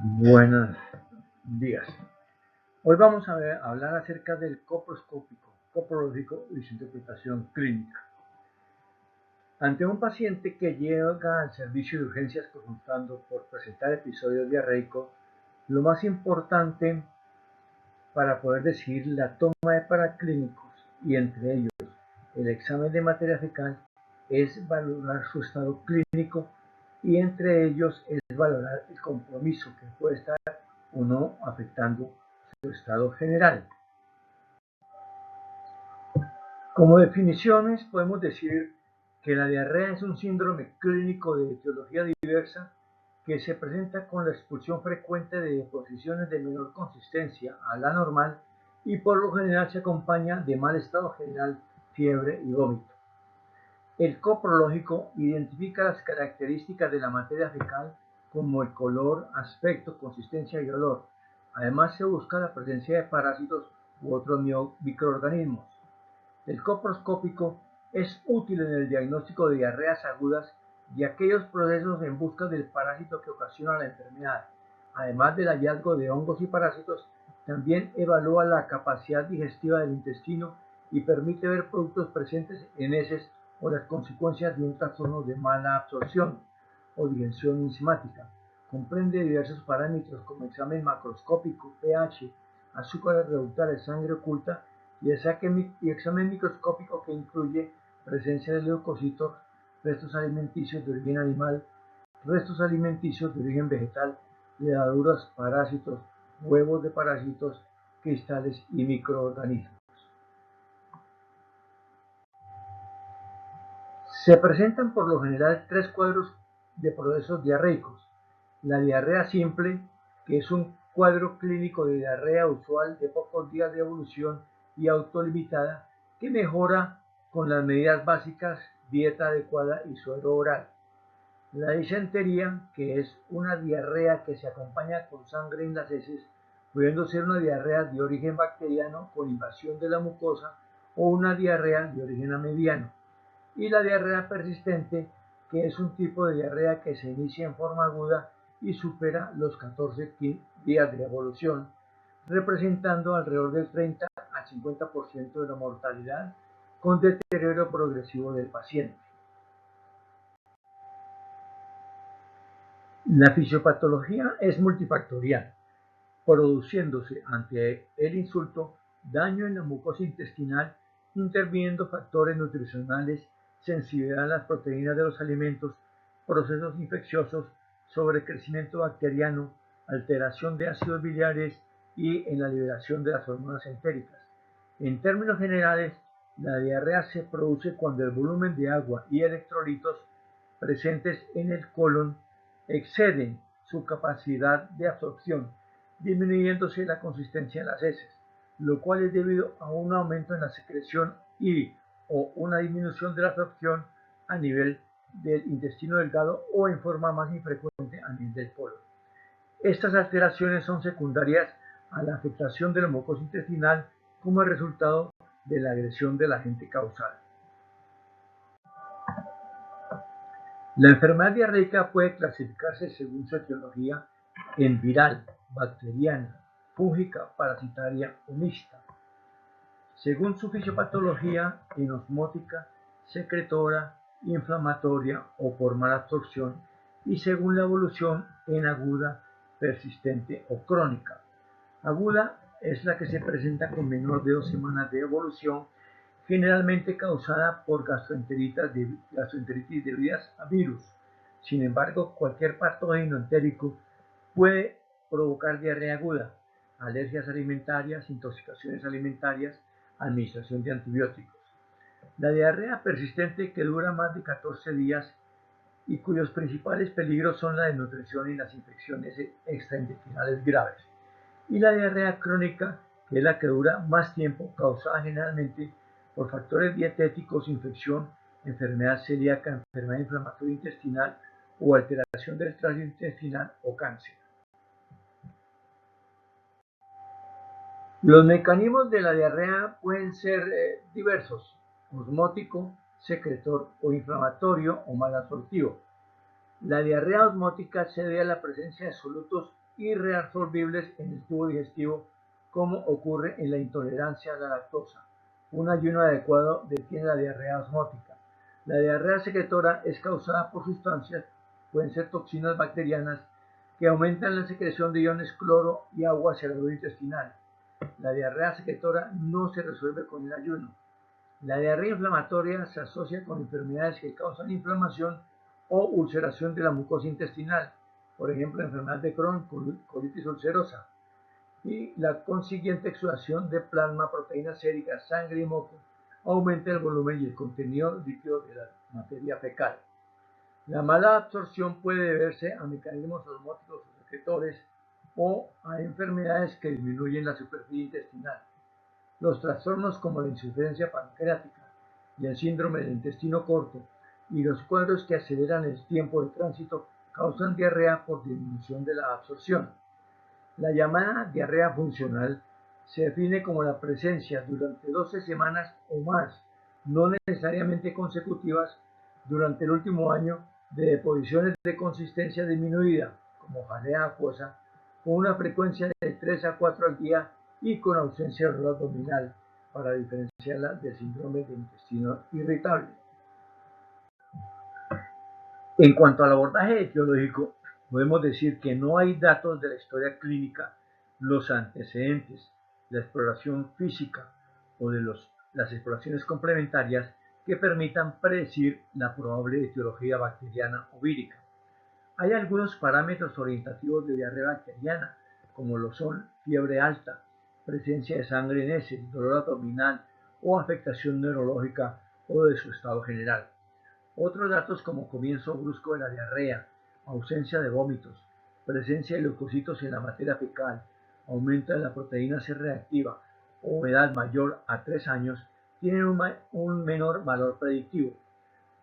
Buenos días. Hoy vamos a hablar acerca del coproscópico, coprológico y su interpretación clínica. Ante un paciente que llega al servicio de urgencias consultando por presentar episodios diarreicos, lo más importante para poder decidir la toma de paraclínicos y entre ellos el examen de materia fecal es valorar su estado clínico y entre ellos es valorar el compromiso que puede estar o no afectando su estado general. Como definiciones podemos decir que la diarrea es un síndrome clínico de etiología diversa que se presenta con la expulsión frecuente de deposiciones de menor consistencia a la normal y por lo general se acompaña de mal estado general, fiebre y vómito. El coprológico identifica las características de la materia fecal como el color, aspecto, consistencia y olor. Además se busca la presencia de parásitos u otros microorganismos. El coproscópico es útil en el diagnóstico de diarreas agudas y aquellos procesos en busca del parásito que ocasiona la enfermedad. Además del hallazgo de hongos y parásitos, también evalúa la capacidad digestiva del intestino y permite ver productos presentes en heces o las consecuencias de un trastorno de mala absorción o digestión enzimática. Comprende diversos parámetros como examen macroscópico, pH, azúcares reductales, sangre oculta y examen microscópico que incluye presencia de leucocitos, restos alimenticios de origen animal, restos alimenticios de origen vegetal, levaduras, parásitos, huevos de parásitos, cristales y microorganismos. Se presentan por lo general tres cuadros de procesos diarreicos. La diarrea simple, que es un cuadro clínico de diarrea usual de pocos días de evolución y autolimitada, que mejora con las medidas básicas, dieta adecuada y suero oral. La disentería, que es una diarrea que se acompaña con sangre en las heces, pudiendo ser una diarrea de origen bacteriano con invasión de la mucosa o una diarrea de origen amibiano. Y la diarrea persistente, que es un tipo de diarrea que se inicia en forma aguda y supera los 14 días de evolución, representando alrededor del 30 al 50% de la mortalidad con deterioro progresivo del paciente. La fisiopatología es multifactorial, produciéndose ante el insulto daño en la mucosa intestinal, interviniendo factores nutricionales, sensibilidad a las proteínas de los alimentos, procesos infecciosos, sobrecrecimiento bacteriano, alteración de ácidos biliares y en la liberación de las hormonas entéricas. En términos generales, la diarrea se produce cuando el volumen de agua y electrolitos presentes en el colon exceden su capacidad de absorción, disminuyéndose la consistencia de las heces, lo cual es debido a un aumento en la secreción y o una disminución de la absorción a nivel del intestino delgado o en forma más infrecuente a nivel del colon. Estas alteraciones son secundarias a la afectación de la mucosa intestinal como resultado de la agresión del agente causal. La enfermedad diarreica puede clasificarse según su etiología en viral, bacteriana, fúngica, parasitaria o mixta. Según su fisiopatología, en osmótica, secretora, inflamatoria o por mala absorción, y según la evolución en aguda, persistente o crónica. Aguda es la que se presenta con menor de 2 semanas de evolución, generalmente causada por gastroenteritis debidas a virus. Sin embargo, cualquier patógeno entérico puede provocar diarrea aguda, alergias alimentarias, intoxicaciones alimentarias, administración de antibióticos. La diarrea persistente que dura más de 14 días y cuyos principales peligros son la desnutrición y las infecciones extraintestinales graves. Y la diarrea crónica, que es la que dura más tiempo, causada generalmente por factores dietéticos, infección, enfermedad celíaca, enfermedad inflamatoria intestinal o alteración del tracto intestinal o cáncer. Los mecanismos de la diarrea pueden ser diversos: osmótico, secretor o inflamatorio o malabsortivo. La diarrea osmótica se debe a la presencia de solutos irreabsorbibles en el tubo digestivo, como ocurre en la intolerancia a la lactosa. Un ayuno adecuado detiene la diarrea osmótica. La diarrea secretora es causada por sustancias, pueden ser toxinas bacterianas, que aumentan la secreción de iones cloro y agua hacia el bolo intestinal. La diarrea secretora no se resuelve con el ayuno. La diarrea inflamatoria se asocia con enfermedades que causan inflamación o ulceración de la mucosa intestinal, por ejemplo, enfermedad de Crohn, colitis ulcerosa, y la consiguiente exudación de plasma, proteínas séricas, sangre y moco aumenta el volumen y el contenido líquido de la materia fecal. La mala absorción puede deberse a mecanismos osmóticos o secretores o a enfermedades que disminuyen la superficie intestinal. Los trastornos como la insuficiencia pancreática y el síndrome del intestino corto y los cuadros que aceleran el tiempo de tránsito causan diarrea por disminución de la absorción. La llamada diarrea funcional se define como la presencia durante 12 semanas o más, no necesariamente consecutivas, durante el último año de deposiciones de consistencia disminuida, como jalea acuosa, con una frecuencia de 3 a 4 al día y con ausencia de dolor abdominal, para diferenciarla del síndrome de intestino irritable. En cuanto al abordaje etiológico, podemos decir que no hay datos de la historia clínica, los antecedentes, la exploración física o de las exploraciones complementarias que permitan predecir la probable etiología bacteriana o vírica. Hay algunos parámetros orientativos de diarrea bacteriana, como lo son fiebre alta, presencia de sangre en heces, dolor abdominal o afectación neurológica o de su estado general. Otros datos como comienzo brusco de la diarrea, ausencia de vómitos, presencia de leucocitos en la materia fecal, aumento de la proteína C reactiva o edad mayor a 3 años tienen un menor valor predictivo.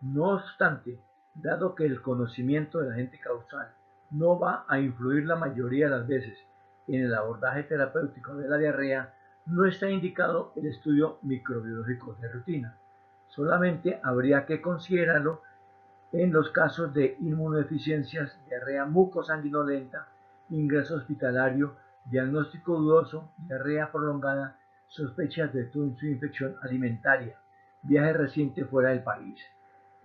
No obstante, dado que el conocimiento del agente causal no va a influir la mayoría de las veces en el abordaje terapéutico de la diarrea, no está indicado el estudio microbiológico de rutina. Solamente habría que considerarlo en los casos de inmunodeficiencias, diarrea mucosanguinolenta, ingreso hospitalario, diagnóstico dudoso, diarrea prolongada, sospechas de infección alimentaria, viaje reciente fuera del país.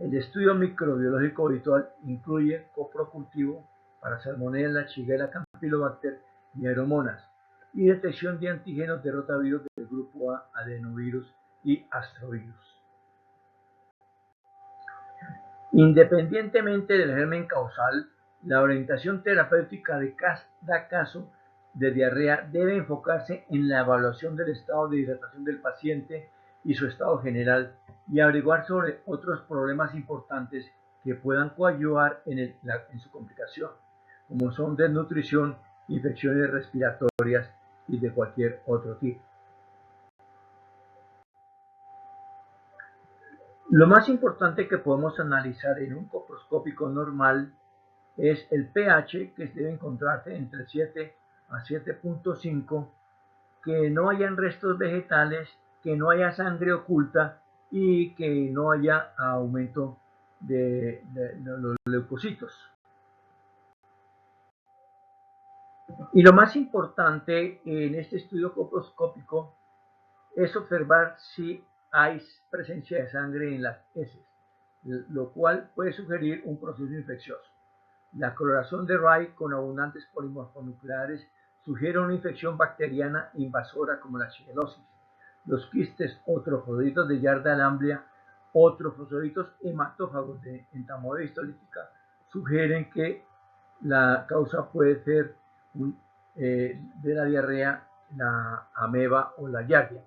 El estudio microbiológico habitual incluye coprocultivo para Salmonella, Shigella, Campylobacter y Aeromonas, y detección de antígenos de rotavirus del grupo A, adenovirus y astrovirus. Independientemente del germen causal, la orientación terapéutica de cada caso de diarrea debe enfocarse en la evaluación del estado de hidratación del paciente y su estado general y averiguar sobre otros problemas importantes que puedan coadyuvar en su complicación, como son desnutrición, infecciones respiratorias y de cualquier otro tipo. Lo más importante que podemos analizar en un coproscópico normal es el pH, que debe encontrarse entre 7 a 7.5, que no hayan restos vegetales, que no haya sangre oculta y que no haya aumento de los leucocitos. Y lo más importante en este estudio coproscópico es observar si hay presencia de sangre en las heces, lo cual puede sugerir un proceso infeccioso. La coloración de Wright con abundantes polimorfonucleares sugiere una infección bacteriana invasora como la shigellosis. Los quistes o trofoditos de Yarda-Lamblia o trofoditos hematófagos de entamoeba histolítica sugieren que la causa puede ser de la diarrea, la ameba o la giardia.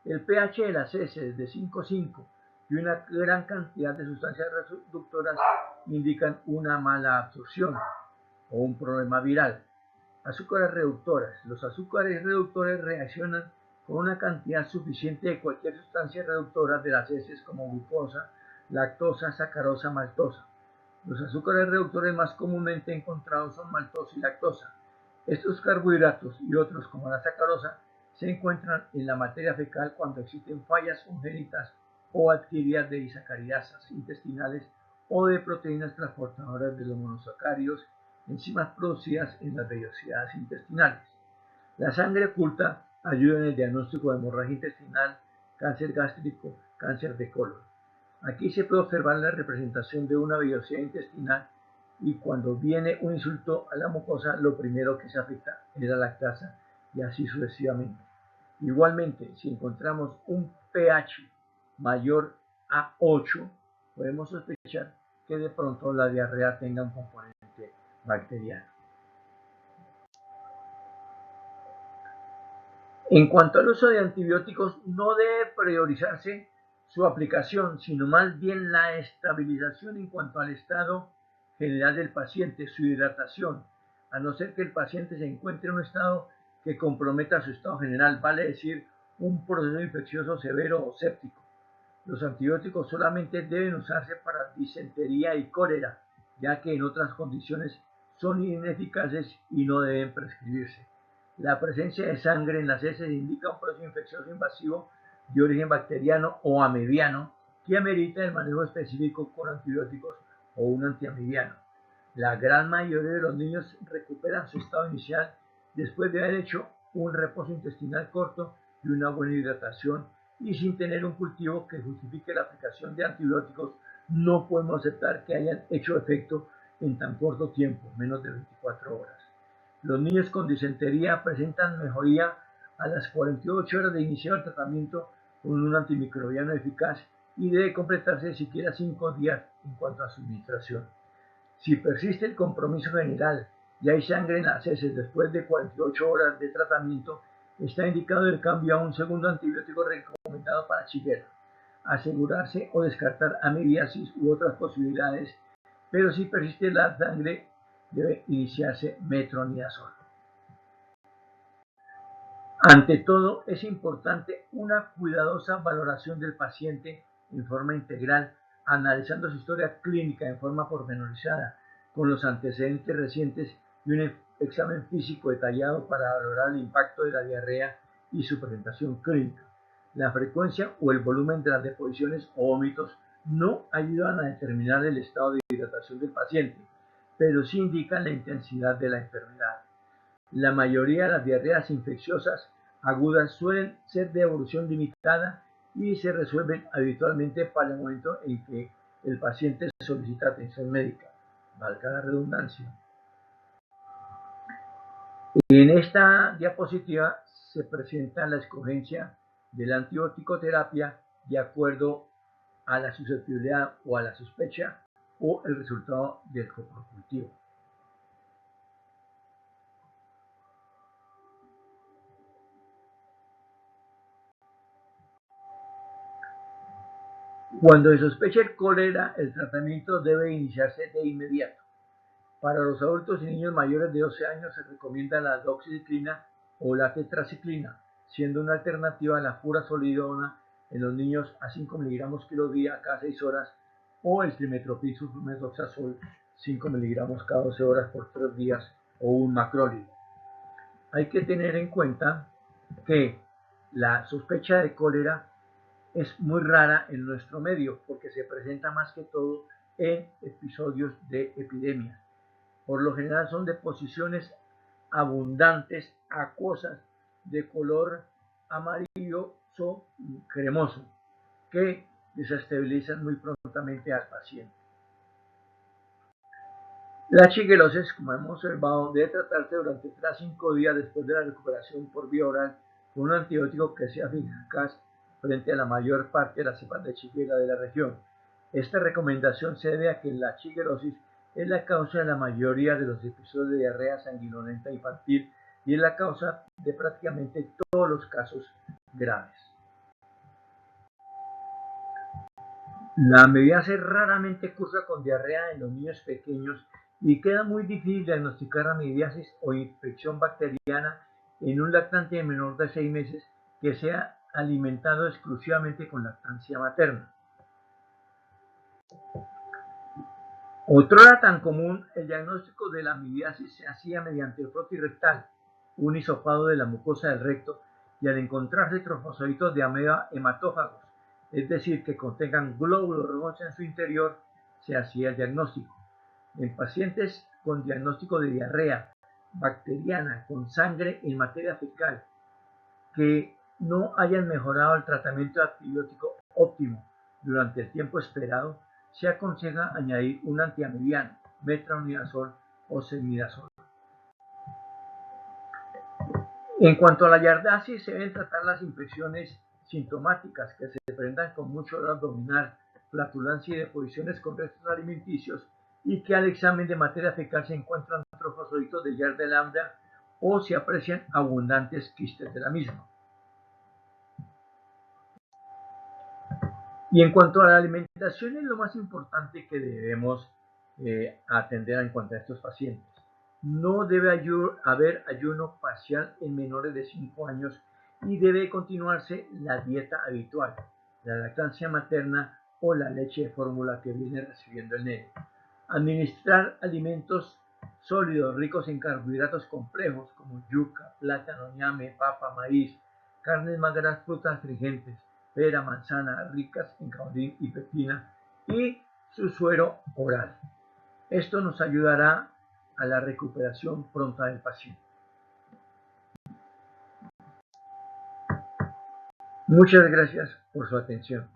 El pH de las heces de 5,5 y una gran cantidad de sustancias reductoras indican una mala absorción o un problema viral. Azúcares reductoras. Los azúcares reductores reaccionan con una cantidad suficiente de cualquier sustancia reductora de las heces como glucosa, lactosa, sacarosa, maltosa. Los azúcares reductores más comúnmente encontrados son maltosa y lactosa. Estos carbohidratos y otros como la sacarosa se encuentran en la materia fecal cuando existen fallas congénitas o adquiridas de disacaridasas intestinales o de proteínas transportadoras de los monosacáridos enzimas producidas en las vellosidades intestinales. La sangre oculta ayuda en el diagnóstico de hemorragia intestinal, cáncer gástrico, cáncer de colon. Aquí se puede observar la representación de una vellosidad intestinal y cuando viene un insulto a la mucosa, lo primero que se afecta es la lactasa y así sucesivamente. Igualmente, si encontramos un pH mayor a 8, podemos sospechar que de pronto la diarrea tenga un componente bacteriano. En cuanto al uso de antibióticos, no debe priorizarse su aplicación, sino más bien la estabilización en cuanto al estado general del paciente, su hidratación, a no ser que el paciente se encuentre en un estado que comprometa su estado general, vale decir, un proceso infeccioso severo o séptico. Los antibióticos solamente deben usarse para disentería y cólera, ya que en otras condiciones son ineficaces y no deben prescribirse. La presencia de sangre en las heces indica un proceso infeccioso invasivo de origen bacteriano o amibiano que amerita el manejo específico con antibióticos o un antiamibiano. La gran mayoría de los niños recuperan su estado inicial después de haber hecho un reposo intestinal corto y una buena hidratación y sin tener un cultivo que justifique la aplicación de antibióticos. No podemos aceptar que hayan hecho efecto en tan corto tiempo, menos de 24 horas. Los niños con disentería presentan mejoría a las 48 horas de iniciar el tratamiento con un antimicrobiano eficaz y debe completarse siquiera 5 días en cuanto a su administración. Si persiste el compromiso general y hay sangre en las heces después de 48 horas de tratamiento, está indicado el cambio a un segundo antibiótico recomendado para Shigella. Asegurarse o descartar amibiasis u otras posibilidades, pero si persiste la sangre, debe iniciarse metronidazol. Ante todo, es importante una cuidadosa valoración del paciente en forma integral, analizando su historia clínica en forma pormenorizada, con los antecedentes recientes y un examen físico detallado para valorar el impacto de la diarrea y su presentación clínica. La frecuencia o el volumen de las deposiciones o vómitos no ayudan a determinar el estado de hidratación del paciente, pero sí indican la intensidad de la enfermedad. La mayoría de las diarreas infecciosas agudas suelen ser de evolución limitada y se resuelven habitualmente para el momento en que el paciente solicita atención médica, valga la redundancia. En esta diapositiva se presenta la escogencia de la antibiótico-terapia de acuerdo a la susceptibilidad o a la sospecha o el resultado del coprocultivo. Cuando se sospecha el cólera, el tratamiento debe iniciarse de inmediato. Para los adultos y niños mayores de 12 años se recomienda la doxiciclina o la tetraciclina, siendo una alternativa a la furazolidona en los niños a 5 mg kilo día cada 6 horas o el trimestoprim sulfamethoxazol 5 mg cada 12 horas por 3 días o un macrolide. Hay que tener en cuenta que la sospecha de cólera es muy rara en nuestro medio porque se presenta más que todo en episodios de epidemia. Por lo general son deposiciones abundantes, acuosas, de color amarilloso cremoso, que desestabilizan muy prontamente al paciente. La shigellosis, como hemos observado, debe tratarse durante 3 a 5 días después de la recuperación por vía oral con un antibiótico que sea eficaz frente a la mayor parte de las cepas de Shigella de la región. Esta recomendación se debe a que la shigellosis es la causa de la mayoría de los episodios de diarrea sanguinolenta infantil y es la causa de prácticamente todos los casos graves. La amibiasis raramente cursa con diarrea en los niños pequeños y queda muy difícil diagnosticar amibiasis o infección bacteriana en un lactante menor de 6 meses que sea alimentado exclusivamente con lactancia materna. Otrora tan común, el diagnóstico de la amibiasis se hacía mediante el frotis rectal, un hisopado de la mucosa del recto, y al encontrarse trofosoditos de ameba hematófagos, es decir, que contengan glóbulos rojos en su interior, se hacía el diagnóstico. En pacientes con diagnóstico de diarrea bacteriana con sangre en materia fecal que no hayan mejorado el tratamiento antibiótico óptimo durante el tiempo esperado, se aconseja añadir un antiamibiano, metronidazol o ceftriaxona. En cuanto a la yardasis, se deben tratar las infecciones sintomáticas que se presentan con mucho dolor abdominal, flatulencia y deposiciones con restos alimenticios y que al examen de materia fecal se encuentran trofosoditos de Yarda lambda o se aprecian abundantes quistes de la misma. Y en cuanto a la alimentación, es lo más importante que debemos atender en cuanto a estos pacientes. No debe haber ayuno parcial en menores de 5 años y debe continuarse la dieta habitual, la lactancia materna o la leche de fórmula que viene recibiendo el nene. Administrar alimentos sólidos ricos en carbohidratos complejos como yuca, plátano, ñame, papa, maíz, carnes magras, frutas astringentes, pera, manzana, ricas en caolín y pectina y su suero oral. Esto nos ayudará a la recuperación pronta del paciente. Muchas gracias por su atención.